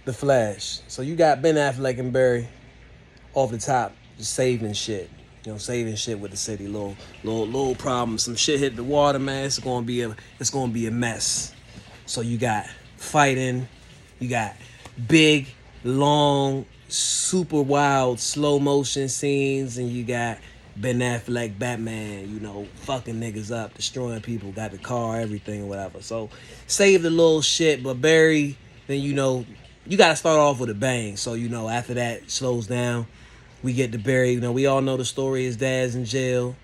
The Flash. So you got Ben Affleck and Barry off the top, just saving shit. Saving shit with the city. Little problem. Some shit hit the water, man. It's gonna be a mess. So you got fighting, you got big, long, super wild, slow motion scenes, and you got Ben Affleck, Batman, fucking niggas up, destroying people, got the car, everything, whatever. So save the little shit, but Barry, then you gotta start off with a bang. So after that slows down, we get to Barry. We all know the story. His dad's in jail,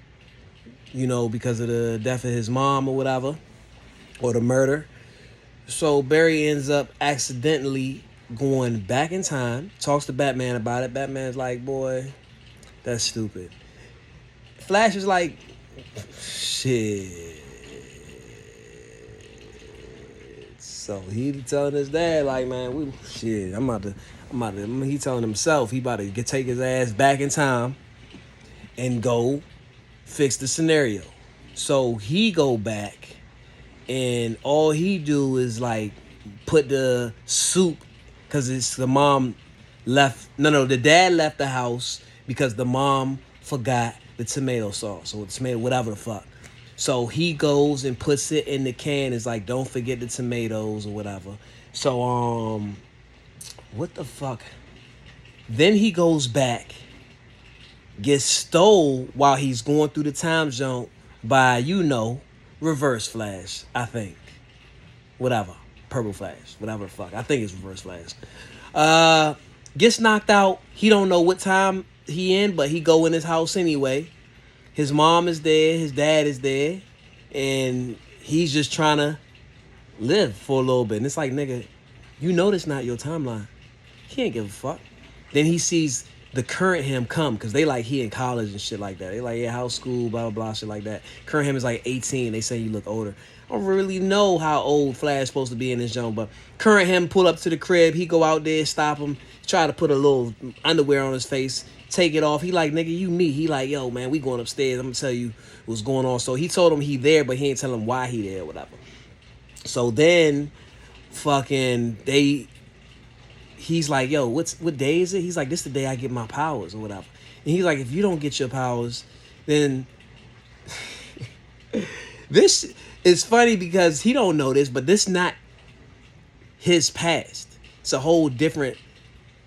because of the death of his mom or whatever, or the murder. So Barry ends up accidentally going back in time, talks to Batman about it. Batman's like, boy, that's stupid. Flash is like, shit. So he telling his dad, like, man, he telling himself he about to take his ass back in time and go fix the scenario. So he go back and all he do is like put the soup, because it's the mom left. No, the dad left the house because the mom forgot the tomato sauce or the tomato, whatever the fuck. So he goes and puts it in the can. It's like, don't forget the tomatoes or whatever. So what the fuck? Then he goes back, gets stole while he's going through the time zone by Reverse Flash, I think. Whatever. Purple Flash. Whatever the fuck. I think it's Reverse Flash. Gets knocked out. He don't know what time he in, but he go in his house anyway. His mom is there. His dad is there. And he's just trying to live for a little bit. And it's like, nigga, this not your timeline. He ain't give a fuck. Then he sees the current him come, because they like he in college and shit like that. They like, yeah, house school, blah, blah, blah, shit like that. Current him is like 18. They say you look older. I don't really know how old Flash is supposed to be in this joint, but current him pull up to the crib. He go out there, stop him, try to put a little underwear on his face, take it off. He like, nigga, you me. He like, yo, man, we going upstairs. I'm going to tell you what's going on. So he told him he there, but he ain't tell him why he there or whatever. So then fucking he's like, yo, what day is it? He's like, this the day I get my powers or whatever. And he's like, if you don't get your powers, then this is funny because he don't know this, but this not his past. It's a whole different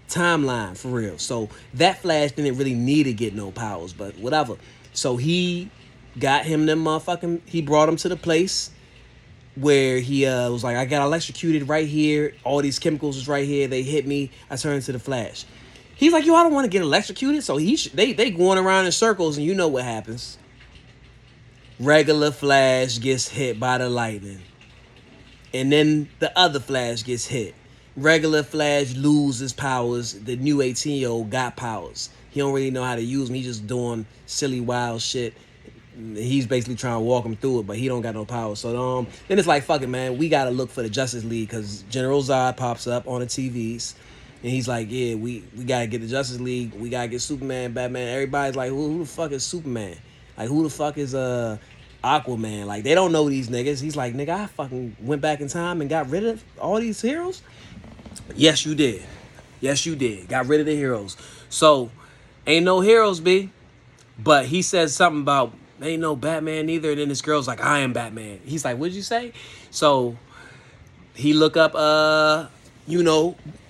timeline for real. So that Flash didn't really need to get no powers, but whatever. So he got him he brought him to the place where he was like, I got electrocuted right here. All these chemicals was right here. They hit me. I turned into the Flash. He's like, yo, I don't want to get electrocuted. So they going around in circles, and you know what happens. Regular Flash gets hit by the lightning. And then the other Flash gets hit. Regular Flash loses powers. The new 18-year-old got powers. He don't really know how to use them. He just doing silly, wild shit. He's basically trying to walk him through it, but he don't got no power. So then it's like, fuck it, man. We got to look for the Justice League, because General Zod pops up on the TVs. And he's like, yeah, we got to get the Justice League. We got to get Superman, Batman. Everybody's like, who the fuck is Superman? Like, who the fuck is Aquaman? Like, they don't know these niggas. He's like, nigga, I fucking went back in time and got rid of all these heroes? Yes, you did. Yes, you did. Got rid of the heroes. So, ain't no heroes, B. But he says something about, ain't no Batman either. And then this girl's like, I am Batman. He's like, what'd you say? So, he look up,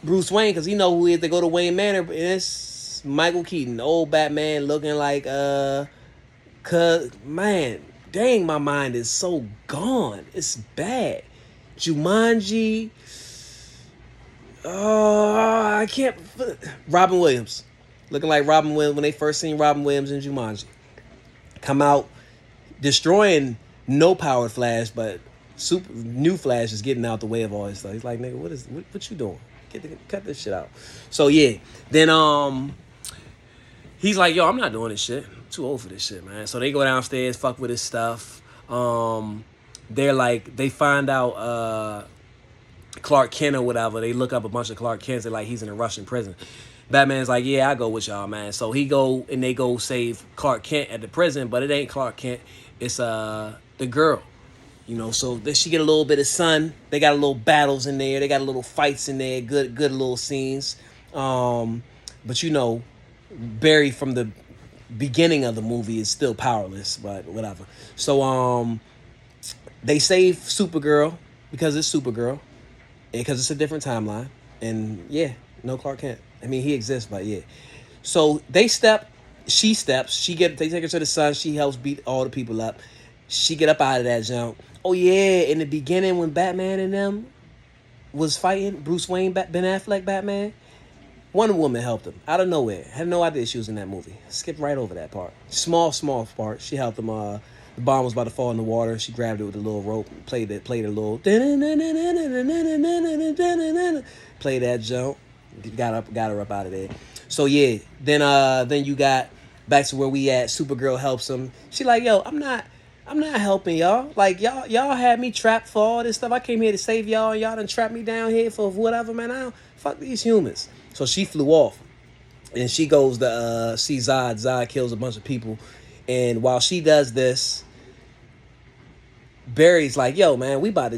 Bruce Wayne, because he know who he is. They go to Wayne Manor, and it's Michael Keaton, old Batman, looking like, man, dang, my mind is so gone. It's bad. Jumanji. I can't. Robin Williams. Looking like Robin Williams when they first seen Robin Williams in Jumanji. Come out destroying no powered Flash, but new Flash is getting out the way of all this stuff. He's like, nigga, what you doing? Cut this shit out. So yeah, then he's like, yo, I'm not doing this shit. I'm too old for this shit, man. So they go downstairs, fuck with his stuff. They're like, they find out Clark Kent or whatever. They look up a bunch of Clark Kents. They're like, he's in a Russian prison. Batman's like, yeah, I go with y'all, man. So they go save Clark Kent at the prison, but it ain't Clark Kent. It's the girl. You know, so then she get a little bit of sun. They got a little battles in there. They got a little fights in there. Good little scenes. But you know, Barry from the beginning of the movie is still powerless, but whatever. So they save Supergirl because it's Supergirl, and because it's a different timeline. And yeah, no Clark Kent. I mean, he exists, but yeah. So they she steps. They take her to the sun. She helps beat all the people up. She get up out of that jump. Oh yeah, in the beginning when Batman and them was fighting, Bruce Wayne, Ben Affleck, Batman, Wonder Woman helped him out of nowhere. Had no idea she was in that movie. Skipped right over that part. Small part. She helped him. The bomb was about to fall in the water. She grabbed it with a little rope, played a little, play that jump, got her up out of there. So yeah, then you got back to where we at. Supergirl helps him. She like, yo, I'm not helping y'all. Like y'all had me trapped for all this stuff. I came here to save y'all, and y'all done trapped me down here for whatever, man. I don't fuck these humans. So she flew off, and she goes to see Zod. Zod kills a bunch of people, and while she does this, Barry's like, yo, man, I'm about to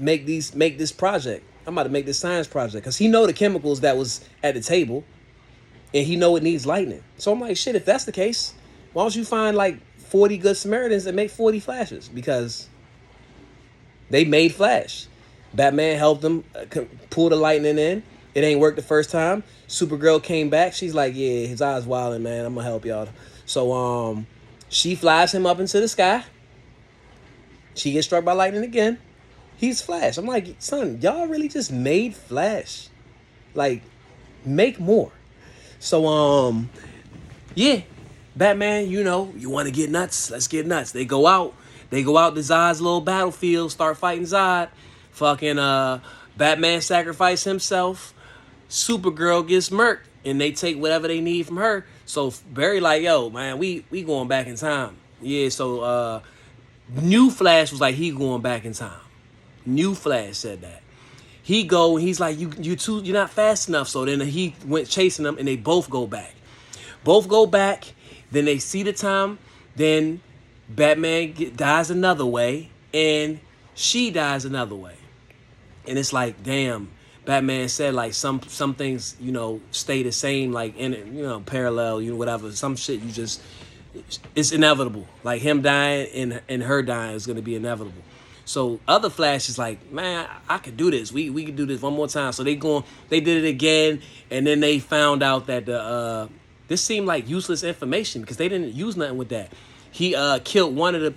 make this project. I'm about to make this science project because he know the chemicals that was at the table, and he know it needs lightning. So I'm like, shit, if that's the case, why don't you find like 40 good Samaritans and make 40 Flashes? Because they made Flash. Batman helped them pull the lightning in. It ain't worked the first time. Supergirl came back. She's like, yeah, his eyes wilding, man. I'm gonna help y'all. So she flies him up into the sky. She gets struck by lightning again. He's Flash. I'm like, son, y'all really just made Flash. Like, make more. So yeah, Batman, you know, you want to get nuts? Let's get nuts. They go out to Zod's little battlefield, start fighting Zod. Fucking Batman sacrifice himself. Supergirl gets murked, and they take whatever they need from her. So Barry like, yo, man, we going back in time. Yeah, so New Flash was like, he going back in time. New Flash said that. He's like, you're not fast enough. So then he went chasing them, and they both go back. Then they see the time. Then Batman dies another way, and she dies another way. And it's like, damn, Batman said like some things, you know, stay the same, like in it, you know, parallel, you know, whatever. Some shit it's inevitable. Like him dying and her dying is gonna be inevitable. So other Flash is like, man, I could do this. We could do this one more time. So they did it again, and then they found out that this seemed like useless information because they didn't use nothing with that. He killed one of the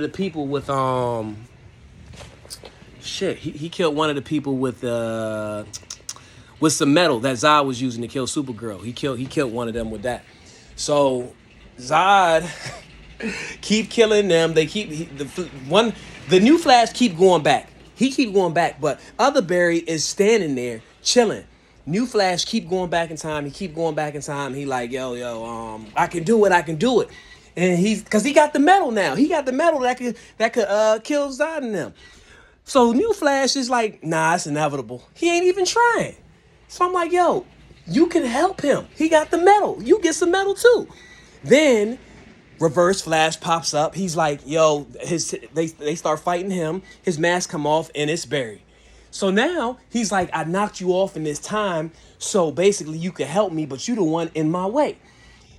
people with He killed one of the people with some metal that Zod was using to kill Supergirl. He killed one of them with that. So Zod keep killing them. They the New Flash keep going back. He keep going back, but other Barry is standing there chilling. New Flash keep going back in time. He keep going back in time. He like, yo, I can do it. And because he got the metal now. He got the metal that could kill Zod and them. So New Flash is like, nah, it's inevitable. He ain't even trying. So I'm like, yo, you can help him. He got the metal. You get some metal too. Then Reverse Flash pops up. He's like, yo, they start fighting him. His mask come off and it's Barry. So now he's like, I knocked you off in this time. So basically you can help me, but you the one in my way.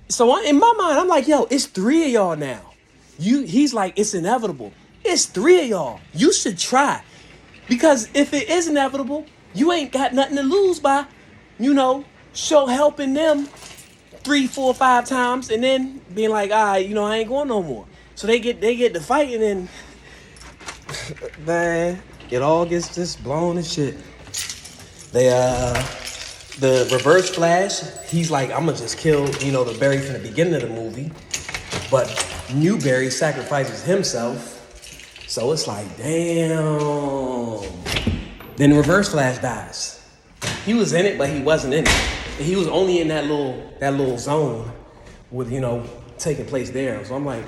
So in my mind, I'm like, yo, it's 3 of y'all now. He's like, it's inevitable. It's 3 of y'all. You should try. Because if it is inevitable, you ain't got nothing to lose by, helping them 3, 4, 5 times and then being like, all right, I ain't going no more. So they get to fighting and man, it all gets just blown and shit. The Reverse Flash, he's like, I'm gonna just kill, the Barry from the beginning of the movie. But New Barry sacrifices himself. So it's like, damn. Then Reverse Flash dies. He was in it, but he wasn't in it. And he was only in that little zone with, taking place there. So I'm like,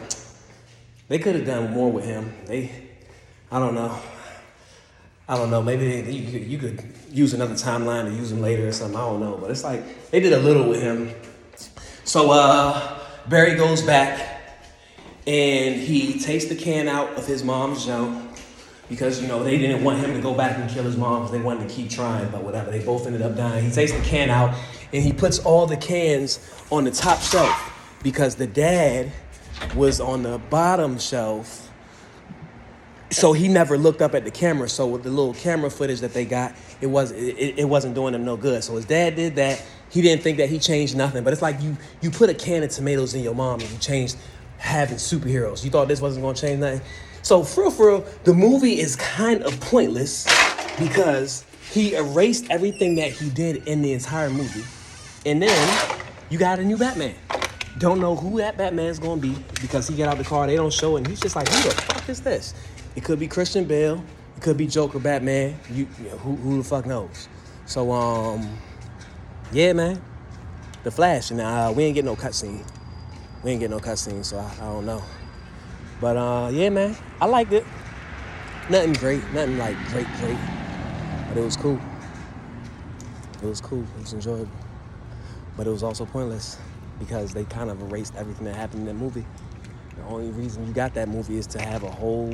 they could have done more with him. I don't know. Maybe you could use another timeline to use him later or something. I don't know. But it's like they did a little with him. So Barry goes back And he takes the can out of his mom's junk because, they didn't want him to go back and kill his mom because they wanted to keep trying, but whatever. They both ended up dying. He takes the can out and he puts all the cans on the top shelf because the dad was on the bottom shelf. So he never looked up at the camera. So with the little camera footage that they got, it wasn't doing him no good. So his dad did that. He didn't think that he changed nothing. But it's like you put a can of tomatoes in your mom and you changed having superheroes. You thought this wasn't going to change nothing? So for real, the movie is kind of pointless because he erased everything that he did in the entire movie. And then you got a new Batman. Don't know who that Batman's going to be because he get out the car, they don't show it, and he's just like, who the fuck is this? It could be Christian Bale. It could be Joker, Batman. Who the fuck knows? So, yeah, man. The Flash. And we ain't getting no cutscene. So I don't know. But, yeah, man. I liked it. Nothing great. Nothing, like, great. But it was cool. It was enjoyable. But it was also pointless because they kind of erased everything that happened in that movie. The only reason you got that movie is to have a whole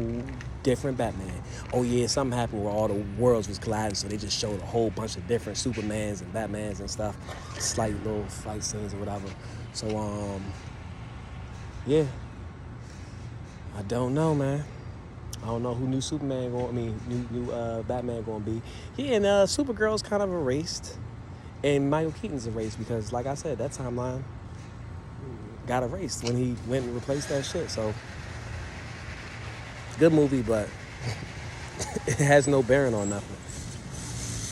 different Batman. Oh, yeah, something happened where all the worlds was colliding, so they just showed a whole bunch of different Supermans and Batmans and stuff. Slight little fight scenes or whatever. So, yeah. I don't know, man. I don't know who new Batman gonna be. Yeah, and Supergirl's kind of erased. And Michael Keaton's erased because, like I said, that timeline got erased when he went and replaced that shit. So, good movie, but it has no bearing on nothing.